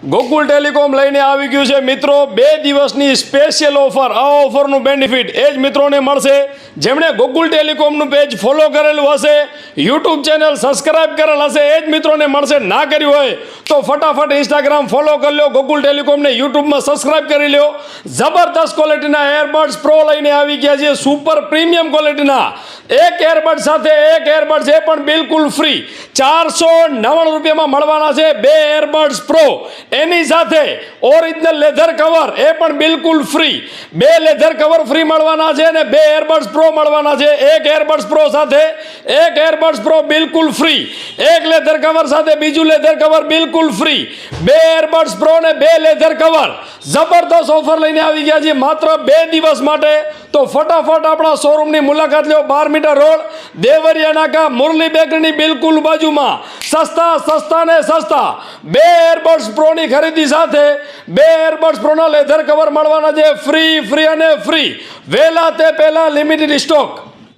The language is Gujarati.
ગોકુલ ટેલિકોમ લઈને આવી ગયું છે મિત્રો 2 દિવસની સ્પેશિયલ ઓફર। આ ઓફરનું બેનિફિટ એ જ મિત્રોને મળશે જેમણે ગોકુલ ટેલિકોમનું પેજ ફોલો કરેલું હશે, યુટ્યુબ ચેનલ સબસ્ક્રાઇબ કરેલ હશે એ જ મિત્રોને મળશે। ના કર્યું હોય તો ફટાફટ ઇન્સ્ટાગ્રામ ફોલો કરી લો, ગોકુલ ટેલિકોમને યુટ્યુબમાં સબસ્ક્રાઇબ કરી લો। જબરદસ્ત ક્વોલિટીના એરબડ્સ પ્રો લઈને આવી ગયા છે, સુપર પ્રીમિયમ ક્વોલિટીના। એક એરબડ સાથે એક એરબડ્સ એ પણ બિલકુલ ફ્રી 499 રૂપિયામાં મળવાના છે। 2 એરબડ્સ પ્રો એની સાથે ઓરિજિનલ લેધર કવર એ પણ બિલકુલ ફ્રી, 2 લેધર કવર ફ્રી મળવાના છે અને 2 એરબડ્સ પ્રો મળવાના છે। એક એરબડ્સ પ્રો સાથે એક એરબડ્સ પ્રો બિલકુલ ફ્રી, એક લેધર કવર સાથે બીજું લેધર કવર બિલકુલ ફ્રી, 2 એરબડ્સ પ્રો ને 2 લેધર કવર। જબરદસ્ત ઓફર લઈને આવી ગયા છે માત્ર 2 દિવસ માટે। તો ફટાફટ આપણા શોરૂમની મુલાકાત લો, 12 મીટર રોડ, દેવરિયા નાકા, મુરલી બેકરીની બિલકુલ બાજુમાં। સસ્તા ને સસ્તા 2 એરબડ્સ પ્રોની ખરીદી સાથે 2 એરબડ્સ પ્રોના લેધર કવર મળવાના છે, ફ્રી અને ફ્રી। વહેલા તે પહેલા લિમિટેડ સ્ટોક।